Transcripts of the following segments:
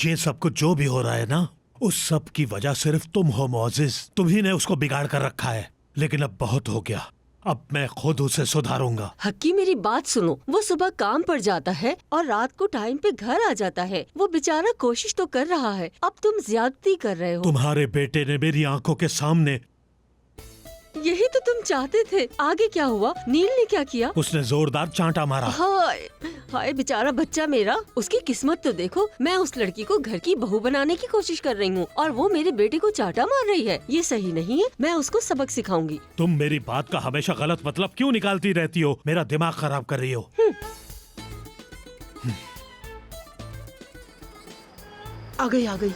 ये सब कुछ जो भी हो रहा है ना, उस सब की वजह सिर्फ तुम हो मोअज़्ज़िज़। तुम्ही ने उसको बिगाड़ कर रखा है। लेकिन अब बहुत हो गया, अब मैं खुद उसे सुधारूंगा। हक्की मेरी बात सुनो, वो सुबह काम पर जाता है और रात को टाइम पे घर आ जाता है। वो बेचारा कोशिश तो कर रहा है, अब तुम ज्यादती कर रहे हो। तुम्हारे बेटे ने मेरी आंखों के सामने। यही तो तुम चाहते थे। आगे क्या हुआ? नील ने क्या किया? उसने जोरदार चांटा मारा। हाय हाय बेचारा बच्चा मेरा। उसकी किस्मत तो देखो, मैं उस लड़की को घर की बहू बनाने की कोशिश कर रही हूँ और वो मेरे बेटे को चांटा मार रही है। ये सही नहीं है, मैं उसको सबक सिखाऊंगी। तुम मेरी बात का हमेशा गलत मतलब क्यों निकालती रहती हो? मेरा दिमाग खराब कर रही हो। आ गई आ गई।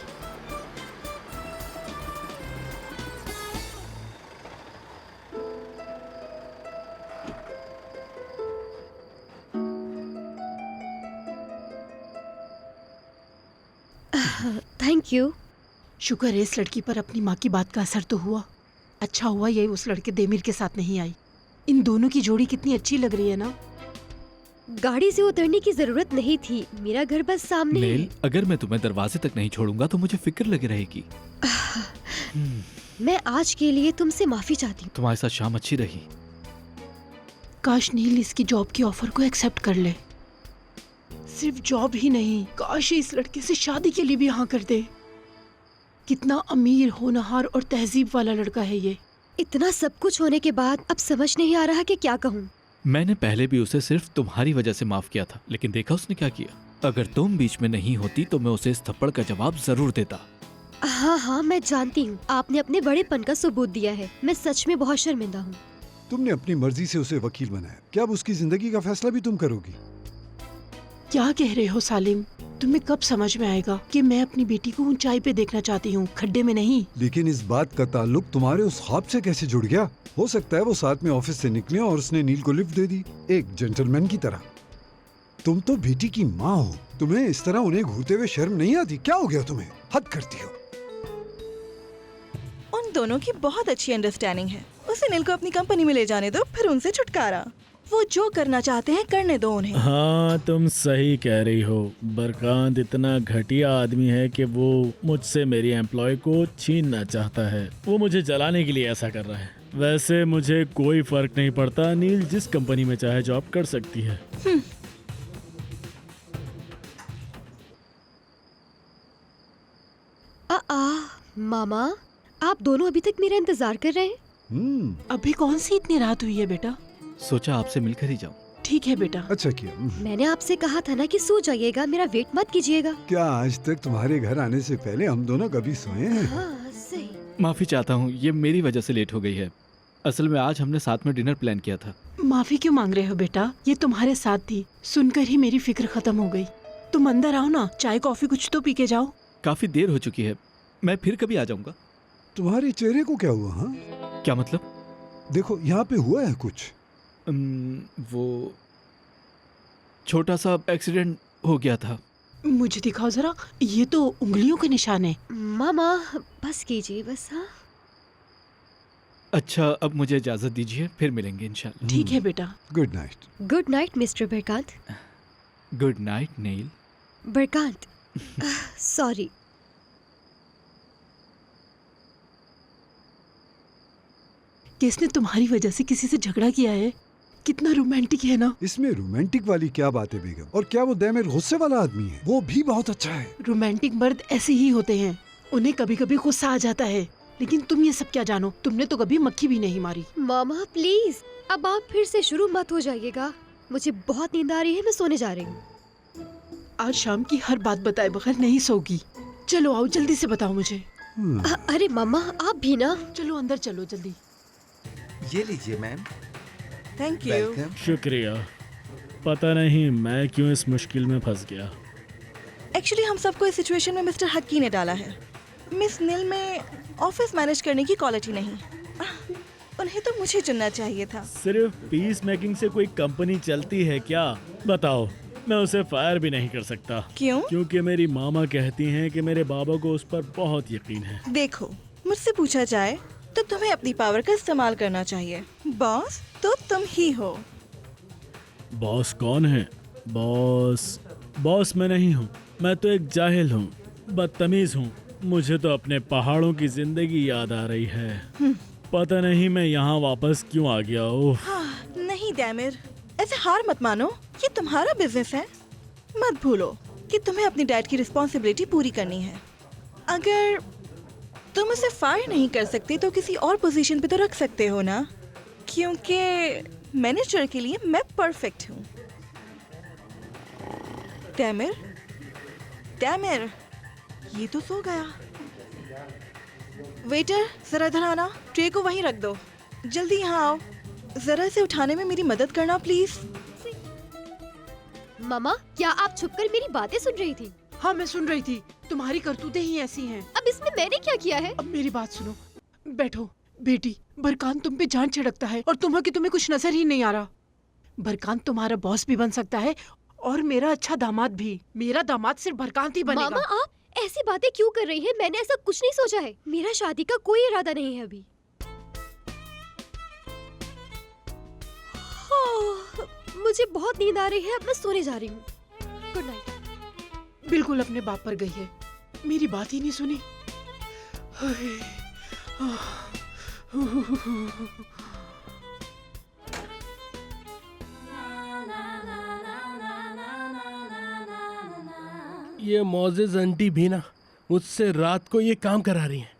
Thank you. शुक्र है इस लड़की पर अपनी माँ की बात का असर तो हुआ। अच्छा हुआ ये उस लड़के देमिर के साथ नहीं आई। इन दोनों की जोड़ी कितनी अच्छी लग रही है ना। गाड़ी से उतरने की जरूरत नहीं थी, मेरा घर बस सामने नेल, है। अगर मैं तुम्हें दरवाजे तक नहीं छोड़ूंगा तो मुझे फिक्र लगी रहेगी। मैं आज के लिए तुमसे माफी चाहती हूँ। तुम्हारे साथ शाम अच्छी रही। काश नील इसकी जॉब की ऑफर को एक्सेप्ट कर ले। सिर्फ जॉब ही नहीं, काश ये इस लड़के से शादी के लिए भी हाँ कर दे। कितना अमीर, होनहार और तहजीब वाला लड़का है ये। इतना सब कुछ होने के बाद अब समझ नहीं आ रहा कि क्या कहूँ। मैंने पहले भी उसे सिर्फ तुम्हारी वजह से माफ किया था, लेकिन देखा उसने क्या किया। अगर तुम बीच में नहीं होती तो मैं उसे इस थप्पड़ का जवाब जरूर देता। हाँ हाँ मैं जानती हूँ, आपने अपने बड़ेपन का सबूत दिया है। मैं सच में बहुत शर्मिंदा हूँ। तुमने अपनी मर्जी से उसे वकील बनाया, क्या अब उसकी जिंदगी का फैसला भी तुम करोगी? क्या कह रहे हो सालिम? तुम्हें कब समझ में आएगा कि मैं अपनी बेटी को ऊंचाई पे देखना चाहती हूँ, खड्डे में नहीं। लेकिन इस बात का ताल्लुक तुम्हारे उस ख्वाब से कैसे जुड़ गया? हो सकता है वो साथ में ऑफिस से निकले और उसने नील को लिफ्ट दे दी, एक जेंटलमैन की तरह। तुम तो बेटी की माँ हो, तुम्हें इस तरह उन्हें घूरते हुए शर्म नहीं आती? क्या हो गया तुम्हें? हद करती हो। उन दोनों की बहुत अच्छी अंडरस्टैंडिंग है। उसे नील को अपनी कंपनी में ले जाने दो, फिर उनसे छुटकारा। वो जो करना चाहते हैं करने दो उन्हें। हाँ तुम सही कह रही हो। बरकांत इतना घटिया आदमी है कि वो मुझसे मेरी एम्प्लॉय को छीनना चाहता है। वो मुझे जलाने के लिए ऐसा कर रहा है। वैसे मुझे कोई फर्क नहीं पड़ता, नील जिस कंपनी में चाहे जॉब कर सकती है। मामा, आप दोनों अभी तक मेरा इंतजार कर रहे हैं? अभी कौन सी इतनी रात हुई है बेटा? सोचा आपसे मिलकर ही जाऊं। ठीक है बेटा। अच्छा किया। मैंने आपसे कहा था ना कि सो जाइएगा, मेरा वेट मत कीजिएगा। क्या आज तक तुम्हारे घर आने से पहले हम दोनों कभी सोए हैं? हाँ सही। माफी चाहता हूँ, ये मेरी वजह से लेट हो गई है। असल में आज हमने साथ में डिनर प्लान किया था। माफी क्यों मांग रहे हो बेटा? ये तुम्हारे साथ थी, सुनकर ही मेरी फिक्र खत्म हो गई। तुम अंदर आओ ना, चाय कॉफी कुछ तो पी के जाओ। काफी देर हो चुकी है, मैं फिर कभी आ जाऊंगा। तुम्हारे चेहरे को क्या हुआ? हाँ, क्या मतलब? देखो यहाँ पे हुआ है कुछ। वो छोटा सा एक्सीडेंट हो गया था। मुझे दिखाओ जरा, ये तो उंगलियों के निशान है। मामा बस कीजिए बस। हाँ अच्छा, अब मुझे इजाजत दीजिए, फिर मिलेंगे इंशाल्लाह। ठीक है बेटा। Good night. Good night mister Barkant. Good night Neel. Barkant sorry. किसने तुम्हारी वजह से किसी से झगड़ा किया है? कितना रोमांटिक है ना। इसमें रोमांटिक वाली क्या बात है बेगम? और क्या वो देमिर गुस्से वाला आदमी है? वो भी बहुत अच्छा है। रोमांटिक मर्द ऐसे ही होते हैं, उन्हें कभी कभी गुस्सा आ जाता है। लेकिन तुम ये सब क्या जानो? तुमने तो कभी मक्खी भी नहीं मारी। मामा प्लीज अब आप फिर से शुरू मत हो जाइएगा। मुझे बहुत नींद आ रही है, मैं सोने जा रही हूँ। आज शाम की हर बात बताए बगैर नहीं सोगी। चलो आओ, जल्दी से बताओ मुझे। अरे मामा आप भी ना। चलो अंदर चलो जल्दी। ये लीजिए मैम। Thank you. वेलकम। शुक्रिया। पता नहीं मैं क्यों इस मुश्किल में फंस गया। एक्चुअली हम सबको इस सिचुएशन में मिस्टर हक्की ने डाला है। मिस नील में ऑफिस मैनेज करने की क्वालिटी नहीं। उन्हें तो मुझे चुनना चाहिए था। सिर्फ पीस मेकिंग से कोई कंपनी चलती है क्या? बताओ, मैं उसे फायर भी नहीं कर सकता। क्यों? क्योंकि मेरी मामा कहती हैं कि मेरे बाबा को उस पर बहुत यकीन है। देखो, मुझसे पूछा जाए तो तुम्हें अपनी पावर का इस्तेमाल करना चाहिए। बॉस तो तुम ही हो। बॉस कौन है? बॉस मैं नहीं हूँ। मैं तो एक जाहिल हूँ। बदतमीज हूँ। मुझे तो अपने पहाड़ों की जिंदगी याद आ रही है। पता नहीं मैं यहाँ वापस क्यों आ गया। ओह, हाँ, नहीं डैमिर, ऐसे हार मत मानो, ये तुम्हारा बिजनेस है। मत भूलो कि तुम्हें अपनी डैड की रिस्पॉन्सिबिलिटी पूरी करनी है। अगर तुम उसे फायर नहीं कर सकते तो किसी और पोजीशन पे तो रख सकते हो ना, क्योंकि मैनेजर के लिए मैं परफेक्ट हूँ। डैमिर, डैमिर, ये तो सो गया। वेटर, जरा इधर आना, ट्रे को वहीं रख दो। जल्दी यहाँ आओ, जरा इसे उठाने में मेरी मदद करना प्लीज। मामा, क्या आप छुपकर मेरी बातें सुन रही थी? हाँ, मैं सुन रही थी। तुम्हारी करतूतें ही ऐसी हैं। अब इसमें मैंने क्या किया है? अब मेरी बात सुनो, बैठो। बेटी, बरकान तुम पे जान छिड़कता है और तुम्हें कुछ नजर ही नहीं आ रहा। बरकान तुम्हारा बॉस भी बन सकता है और मेरा अच्छा दामाद भी। मेरा दामाद सिर्फ बरकान ही बनेगा। मामा, आप ऐसी बातें क्यों कर रही हैं? मैंने ऐसा कुछ नहीं सोचा है। मेरा शादी का कोई इरादा नहीं है अभी। मुझे बहुत नींद आ रही है, अब मैं सोने जा रही हूँ। Good night. बिल्कुल अपने बाप पर गई है, मेरी बात ही नहीं सुनी। ये मोजेज आंटी भी ना मुझसे रात को ये काम करा रही हैं।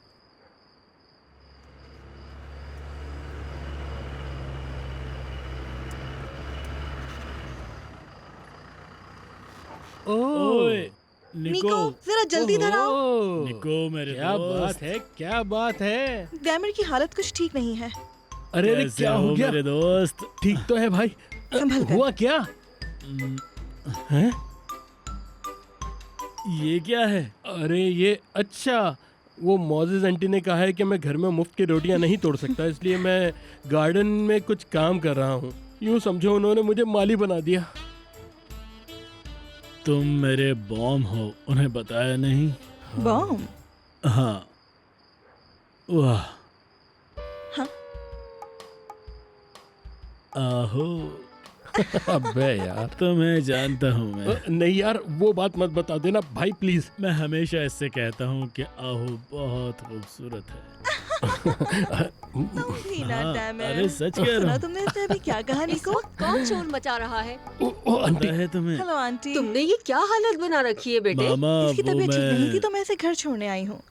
ओए, निको, जरा जल्दी इधर आओ। ओह, निको मेरे क्या दोस्त। बात है, क्या बात है। डैमिर की हालत कुछ ठीक नहीं है। अरे अरे, कैसे क्या हो गया? मेरे दोस्त? ठीक तो है भाई। संभल कर। हुआ क्या है? ये क्या है? अरे ये, अच्छा, वो मोजेज आंटी ने कहा है कि मैं घर में मुफ्त की रोटियां नहीं तोड़ सकता, इसलिए मैं गार्डन में कुछ काम कर रहा हूँ। यूँ समझो उन्होंने मुझे माली बना दिया। तुम मेरे बॉम हो, उन्हें बताया नहीं? बॉम? हाँ। वाह। हाँ? आहो, अबे यार, तुम्हें जानता हूँ मैं। नहीं यार, वो बात मत बता देना भाई प्लीज। मैं हमेशा इससे कहता हूँ कि आहो बहुत खूबसूरत है। तुम भी ना हाँ, डैमिर। अरे सच कह रहा सुना हूँ। तुमने इससे अभी क्या कहा इस निको? वक्त कौन शोर मचा रहा है? ओ आंटी, पता है तुम्हें? Hello aunty. तुमने ये क्या हालत बना रखी है बेटे? मामा, इसकी वो तबीयत ठीक नहीं थी मैं तो मैं इसे घर छोड़ने आई हूँ।